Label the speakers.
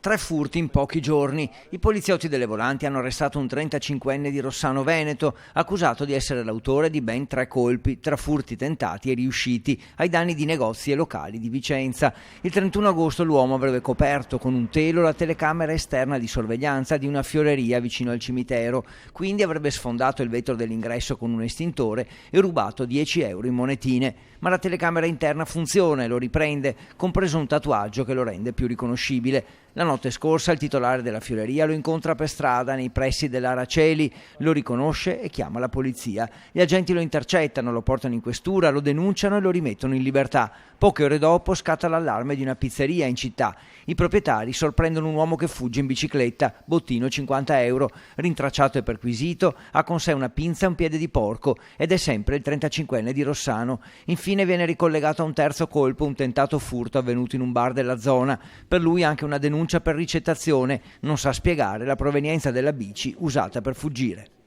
Speaker 1: 3 furti in pochi giorni. I poliziotti delle volanti hanno arrestato un 35enne di Rossano Veneto, accusato di essere l'autore di ben 3 colpi, tra furti tentati e riusciti, ai danni di negozi e locali di Vicenza. Il 31 agosto l'uomo avrebbe coperto con un telo la telecamera esterna di sorveglianza di una fioreria vicino al cimitero, quindi avrebbe sfondato il vetro dell'ingresso con un estintore e rubato 10 euro in monetine. Ma la telecamera interna funziona e lo riprende, compreso un tatuaggio che lo rende più riconoscibile. La notte scorsa il titolare della fioreria lo incontra per strada nei pressi dell'Araceli, lo riconosce e chiama la polizia. Gli agenti lo intercettano, lo portano in questura, lo denunciano e lo rimettono in libertà. Poche ore dopo scatta l'allarme di una pizzeria in città. I proprietari sorprendono un uomo che fugge in bicicletta, bottino 50 euro, rintracciato e perquisito, ha con sé una pinza e un piede di porco ed è sempre il 35enne di Rossano. Infine viene ricollegato a un terzo colpo, un tentato furto avvenuto in un bar della zona. Per lui anche una denuncia per ricettazione, non sa spiegare la provenienza della bici usata per fuggire.